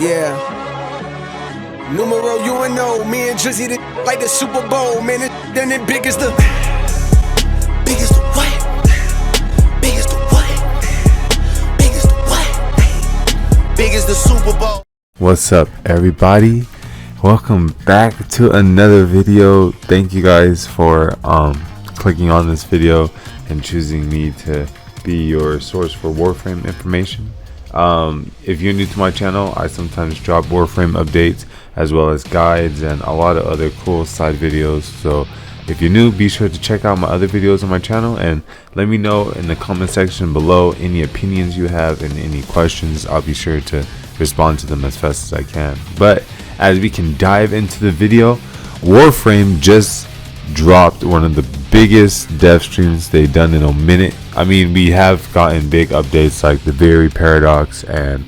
Yeah. Numero UNO, me and Drizzy like the Super Bowl, man. Then it big as the what? Big as the what? Big as the what? Big as the Super Bowl. What's up, everybody? Welcome back to another video. Thank you guys for clicking on this video and choosing me to be your source for Warframe information. If you're new to my channel, I sometimes drop Warframe updates as well as guides and a lot of other cool side videos. So if you're new, be sure to check out my other videos on my channel and let me know in the comment section below any opinions you have and any questions. I'll be sure to respond to them as fast as I can. But as we can dive into the video, Warframe just dropped one of the biggest dev streams they've done in a minute. I mean, we have gotten big updates like the Very Paradox and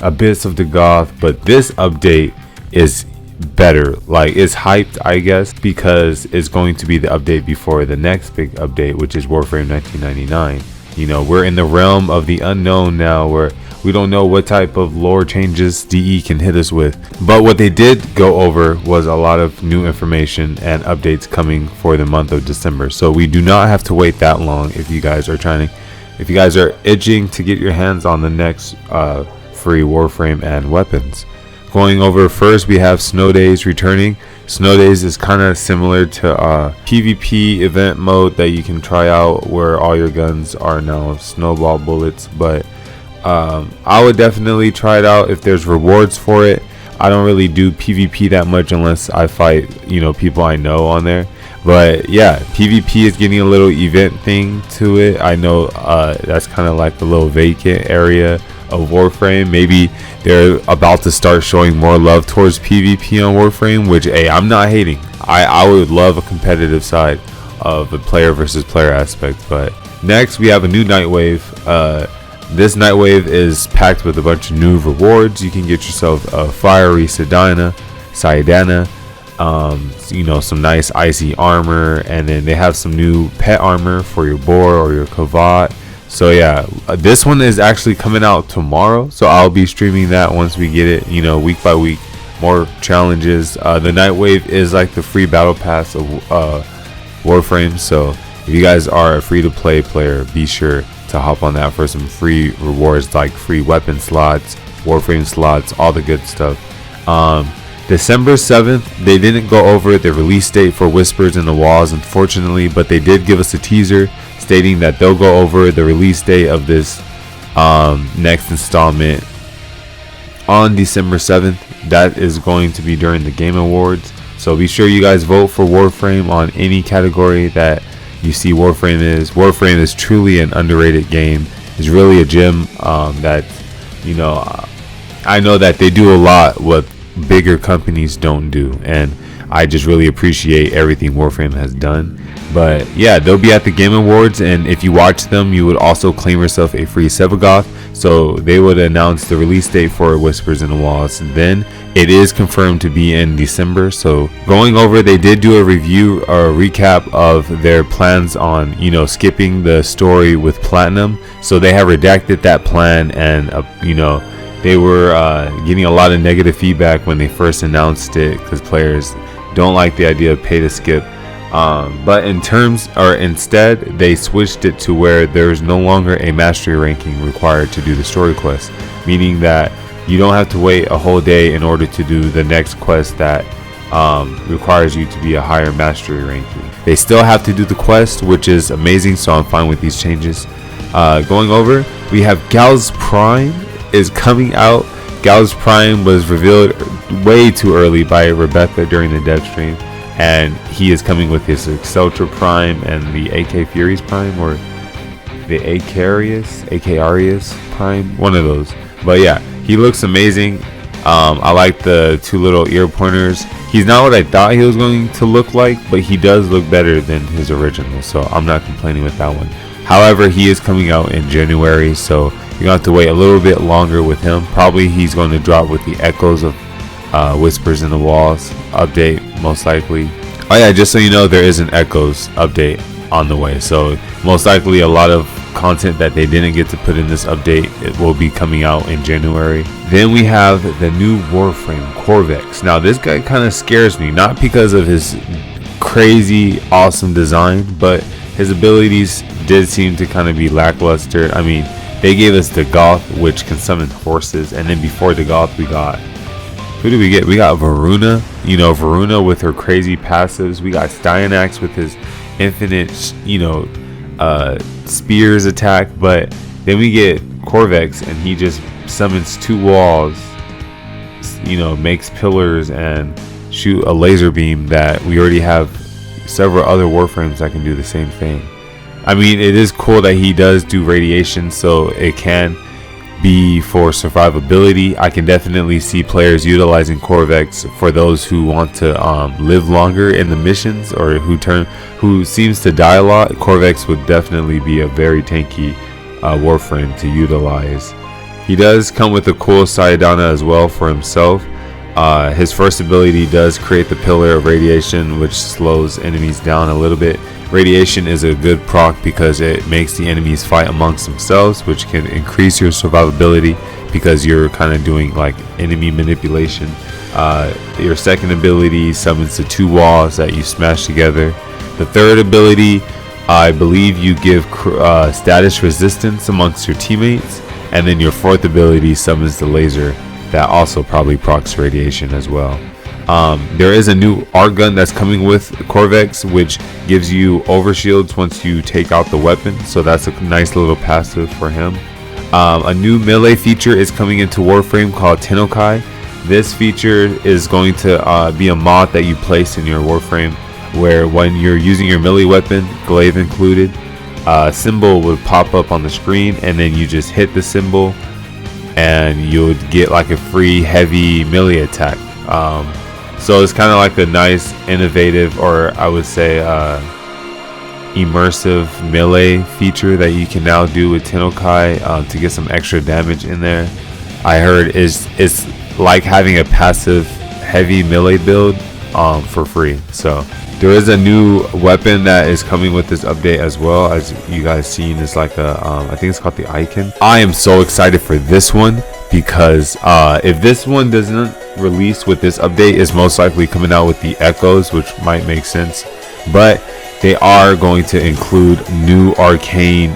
Abyss of the Goth, but this update is better. Like, it's hyped, I guess, because it's going to be the update before the next big update, which is Warframe 1999. You know, we're in the realm of the unknown now, where we don't know what type of lore changes DE can hit us with. But what they did go over was a lot of new information and updates coming for the month of December. So we do not have to wait that long if you guys are itching to get your hands on the next free Warframe and weapons. Going over first, we have Snow Days returning. Snow Days is kind of similar to PvP event mode that you can try out, where all your guns are now snowball bullets. But I would definitely try it out if there's rewards for it. I don't really do PvP that much unless I fight, you know, people I know on there. But yeah, PvP is getting a little event thing to it. I know that's kind of like a little vacant area of Warframe. Maybe they're about to start showing more love towards PvP on Warframe, which, hey, I'm not hating. I would love a competitive side of the player versus player aspect. But next we have a new Nightwave. This Nightwave is packed with a bunch of new rewards. You can get yourself a fiery Sidana, you know, some nice icy armor, and then they have some new pet armor for your boar or your Kavat. So yeah, this one is actually coming out tomorrow, so I'll be streaming that once we get it, you know, week by week. More challenges. The Nightwave is like the free battle pass of Warframe, so if you guys are a free to play player, be sure to hop on that for some free rewards like free weapon slots, Warframe slots, all the good stuff. December 7th, they didn't go over the release date for Whispers in the Walls, unfortunately, but they did give us a teaser stating that they'll go over the release date of this next installment on December 7th. That is going to be during the Game Awards, so be sure you guys vote for Warframe on any category that you see Warframe is. Warframe is truly an underrated game. It's really a gem that, you know, I know that they do a lot what bigger companies don't do, and I just really appreciate everything Warframe has done. But yeah, they'll be at the Game Awards, and if you watch them, you would also claim yourself a free Sevagoth. So they would announce the release date for Whispers in the Walls, and then it is confirmed to be in December. So going over, they did do a review or a recap of their plans on, you know, skipping the story with Platinum. So they have redacted that plan, and you know, they were getting a lot of negative feedback when they first announced it, because players don't like the idea of pay to skip. But instead they switched it to where there's no longer a mastery ranking required to do the story quest, meaning that you don't have to wait a whole day in order to do the next quest that requires you to be a higher mastery ranking. They still have to do the quest, which is amazing, so I'm fine with these changes. Going over, we have Gal's Prime is coming out. Gal's Prime was revealed way too early by Rebecca during the dev stream, and he is coming with his Exceltra Prime and the AK Furies Prime, or the Acarius Prime, one of those. But yeah, he looks amazing. I like the two little ear pointers. He's not what I thought he was going to look like, but he does look better than his original, so I'm not complaining with that one. However, he is coming out in January, so you're gonna have to wait a little bit longer with him. Probably he's going to drop with the Echoes of Whispers in the Walls update, most likely. Oh yeah, just so you know, there is an Echoes update on the way. So most likely a lot of content that they didn't get to put in this update, it will be coming out in January. Then we have the new Warframe, Corvex. Now this guy kind of scares me, not because of his crazy awesome design, but his abilities did seem to kind of be lackluster. I mean, they gave us the Goth, which can summon horses, and then before the Goth we got, who did we get? We got Varuna, you know, Varuna with her crazy passives. We got Styanax with his infinite, you know, spears attack. But then we get Corvex, and he just summons 2 walls, you know, makes pillars and shoot a laser beam that we already have several other Warframes that can do the same thing. I mean, it is cool that he does do radiation, so it can be for survivability. I can definitely see players utilizing Corvex for those who want to live longer in the missions, or who seems to die a lot. Corvex would definitely be a very tanky Warframe to utilize. He does come with a cool Sayadana as well for himself. His first ability does create the pillar of radiation, which slows enemies down a little bit. Radiation is a good proc because it makes the enemies fight amongst themselves, which can increase your survivability because you're kind of doing like enemy manipulation. Your second ability summons the 2 walls that you smash together. The third ability, I believe you give status resistance amongst your teammates, and then your fourth ability summons the laser that also probably procs radiation as well. There is a new art gun that's coming with Corvex, which gives you overshields once you take out the weapon, so that's a nice little passive for him. A new melee feature is coming into Warframe called Tennokai. This feature is going to be a mod that you place in your Warframe, where when you're using your melee weapon, glaive included, a symbol would pop up on the screen, and then you just hit the symbol and you would get like a free heavy melee attack. So it's kind of like a nice innovative, or I would say immersive melee feature that you can now do with Tennokai to get some extra damage in there. I heard it's like having a passive heavy melee build for free. So there is a new weapon that is coming with this update as well. As you guys seen, it's like a I think it's called the Icon. I am so excited for this one because if this one doesn't release with this update, is most likely coming out with the Echoes, which might make sense, but they are going to include new arcane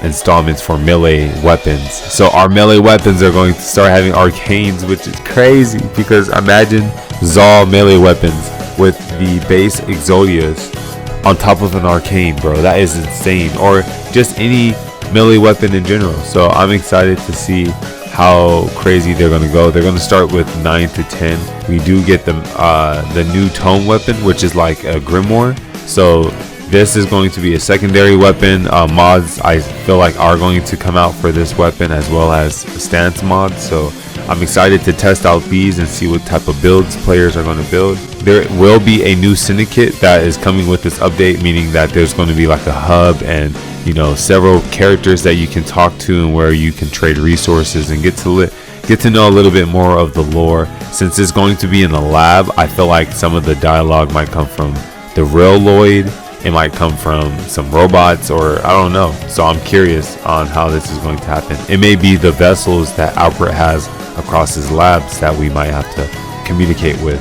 installments for melee weapons. So our melee weapons are going to start having arcanes, which is crazy because imagine Zal melee weapons with the base Exodius on top of an arcane, bro. That is insane. Or just any melee weapon in general. So I'm excited to see how crazy they're going to go. They're going to start with 9 to 10. We do get the new tome weapon, which is like a grimoire. So this is going to be a secondary weapon. Mods I feel like are going to come out for this weapon, as well as stance mods. So I'm excited to test out these and see what type of builds players are going to build. There will be a new syndicate that is coming with this update, meaning that there's going to be like a hub and, you know, several characters that you can talk to and where you can trade resources and get to know a little bit more of the lore. Since it's going to be in a lab, I feel like some of the dialogue might come from the Railroid. It might come from some robots, or I don't know. So I'm curious on how this is going to happen. It may be the vessels that Alfred has across his labs that we might have to communicate with.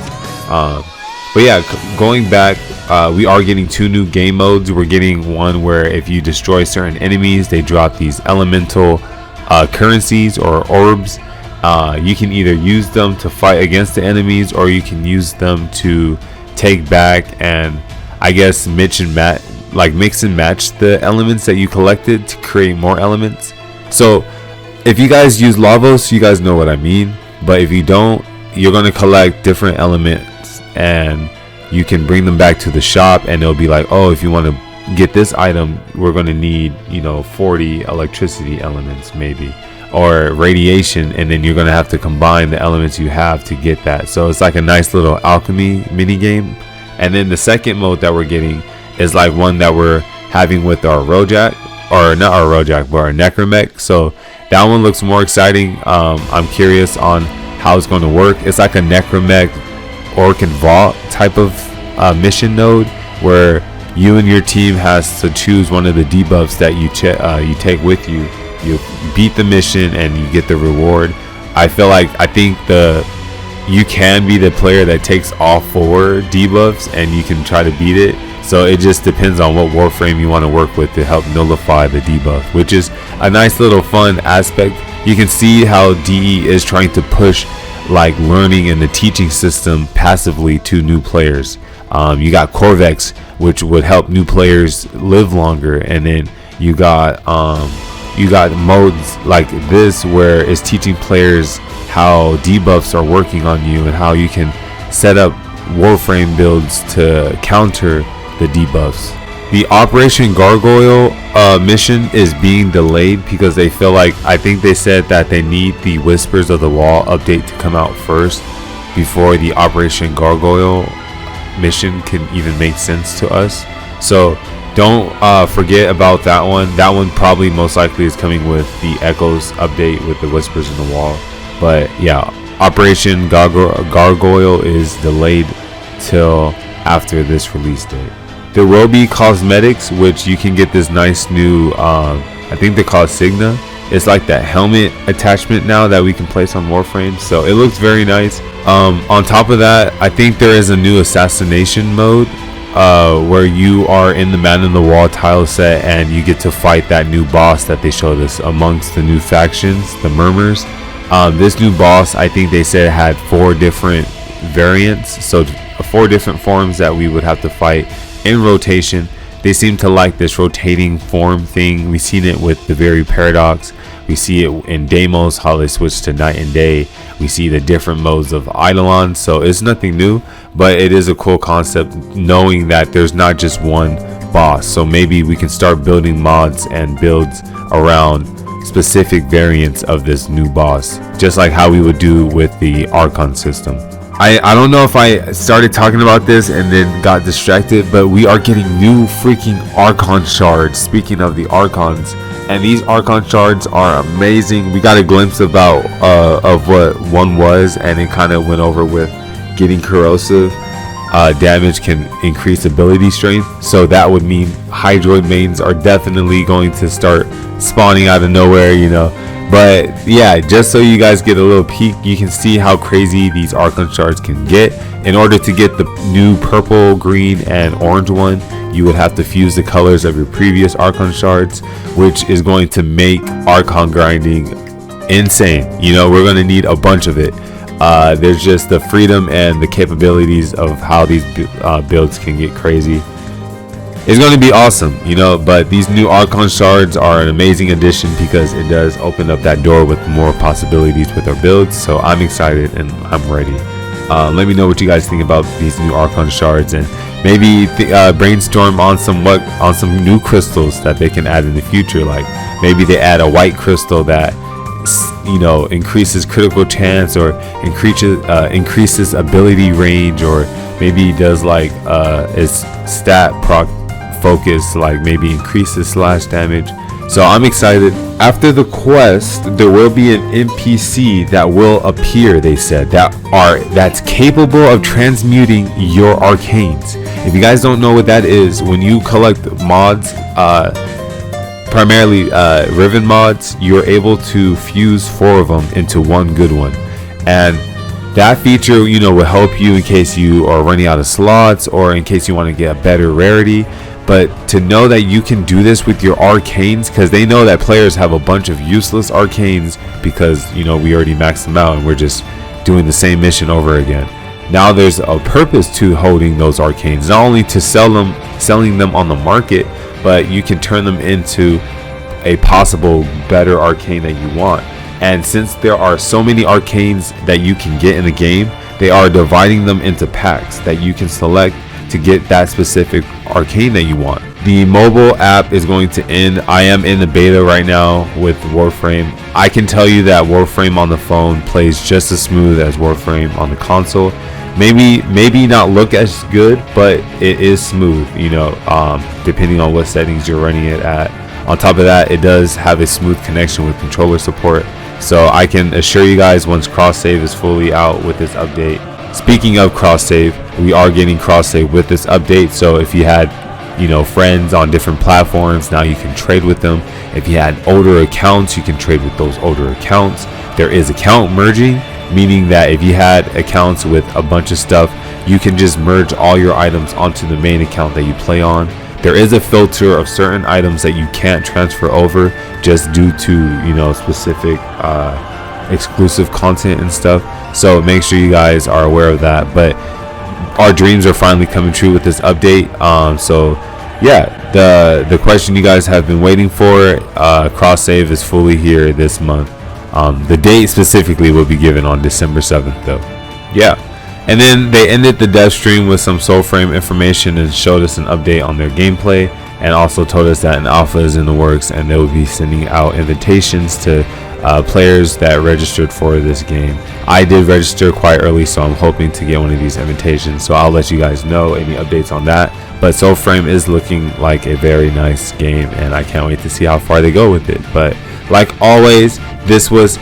But yeah, going back, we are getting 2 new game modes. We're getting one where if you destroy certain enemies, they drop these elemental currencies or orbs. You can either use them to fight against the enemies, or you can use them to take back and, I guess, mix and match the elements that you collected to create more elements. So if you guys use Lavos, you guys know what I mean. But if you don't, you're going to collect different elements and you can bring them back to the shop, and they'll be like, oh, if you want to get this item, we're going to need, 40 electricity elements maybe, or radiation, and then you're going to have to combine the elements you have to get that. So it's like a nice little alchemy mini game. And then the second mode that we're getting is like one that we're having with our Rojak, or not our Rojak, but our Necromech. So that one looks more exciting. I'm curious on how it's going to work. It's like a Necromech Orc and Vault type of mission node, where you and your team has to choose one of the debuffs that you take with you. You beat the mission and you get the reward. I think you can be the player that takes all 4 debuffs and you can try to beat it. So it just depends on what Warframe you want to work with to help nullify the debuff, which is a nice little fun aspect. You can see how DE is trying to push like learning and the teaching system passively to new players. You got Corvex, which would help new players live longer, and then you got modes like this where it's teaching players how debuffs are working on you and how you can set up Warframe builds to counter the debuffs. The Operation Gargoyle mission is being delayed because they feel like, I think they said that they need the Whispers of the Wall update to come out first before the Operation Gargoyle mission can even make sense to us. So don't forget about that one. That one probably most likely is coming with the Echoes update with the Whispers in the Wall. But yeah, Operation Gargoyle is delayed till after this release date. There will be cosmetics, which you can get this nice new, I think they call it Signa. It's like that helmet attachment now that we can place on Warframe. So it looks very nice. On top of that, I think there is a new assassination mode where you are in the Man in the Wall tile set and you get to fight that new boss that they showed us amongst the new factions, the Murmurs. This new boss, I think they said had 4 different variants, so 4 different forms that we would have to fight in rotation. They seem to like this rotating form thing. We've seen it with the very Paradox. We see it in Deimos, how they switch to night and day. We see the different modes of Eidolon, so it's nothing new, but it is a cool concept knowing that there's not just one boss. So maybe we can start building mods and builds around specific variants of this new boss, just like how we would do with the Archon system. I don't know if I started talking about this and then got distracted, but we are getting new freaking Archon Shards. Speaking of the Archons, and these Archon Shards are amazing. We got a glimpse about of what one was, and it kind of went over with getting corrosive damage can increase ability strength. So that would mean Hydroid mains are definitely going to start spawning out of nowhere, you know. But yeah, just so you guys get a little peek, you can see how crazy these Archon Shards can get. In order to get the new purple, green, and orange one, you would have to fuse the colors of your previous Archon Shards, which is going to make Archon grinding insane. You know, we're going to need a bunch of it. There's just the freedom and the capabilities of how these builds can get crazy. It's going to be awesome, you know, but these new Archon Shards are an amazing addition because it does open up that door with more possibilities with our builds. So I'm excited and I'm ready. Let me know what you guys think about these new Archon Shards, and maybe brainstorm on some new crystals that they can add in the future. Like maybe they add a white crystal that, you know, increases critical chance or increases ability range, or maybe does like its stat proc focus, like maybe increases slash damage. So I'm excited. After the quest, there will be an NPC that will appear, they said, that's capable of transmuting your arcanes. If you guys don't know what that is, when you collect mods, primarily Riven mods, you're able to fuse 4 of them into one good one. And that feature, you know, will help you in case you are running out of slots or in case you want to get a better rarity. But to know that you can do this with your arcanes, because they know that players have a bunch of useless arcanes because, you know, we already maxed them out and we're just doing the same mission over again. Now there's a purpose to holding those arcanes, not only to selling them on the market, but you can turn them into a possible better arcane that you want. And since there are so many arcanes that you can get in the game, they are dividing them into packs that you can select to get that specific arcane that you want. The mobile app is going to end. I am in the beta right now with Warframe. I can tell you that Warframe on the phone plays just as smooth as Warframe on the console. Maybe not look as good, but it is smooth, you know, depending on what settings you're running it at. On top of that, it does have a smooth connection with controller support. So I can assure you guys, once cross save is fully out with this update. Speaking of cross save, we are getting cross save with this update. So if friends on different platforms, now you can trade with them. If you had older accounts, you can trade with those older accounts. There is account merging, meaning that if you had accounts with a bunch of stuff, you can just merge all your items onto the main account that you play on. There is a filter of certain items that you can't transfer over just due to specific exclusive content and stuff. So make sure you guys are aware of that. But our dreams are finally coming true with this update. So yeah, the question you guys have been waiting for, cross save is fully here this month. The date specifically will be given on December 7th though. Yeah. And then they ended the dev stream with some Soulframe information and showed us an update on their gameplay, and also told us that an alpha is in the works and they will be sending out invitations to players that registered for this game. I did register quite early, so I'm hoping to get one of these invitations, so I'll let you guys know any updates on that. But Soulframe is looking like a very nice game, and I can't wait to see how far they go with it. But like always, this was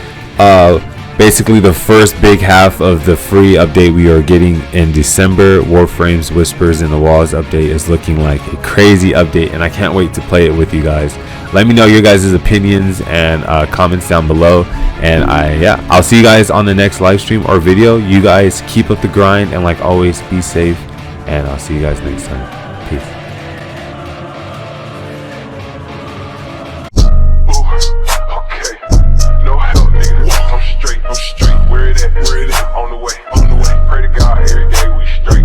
basically the first big half of the free update we are getting in December. Warframe's Whispers in the Walls update is looking like a crazy update, and I can't wait to play it with you guys. Let me know your guys' opinions and comments down below, and I'll see you guys on the next live stream or video. You guys keep up the grind, and like always, be safe, and I'll see you guys next time.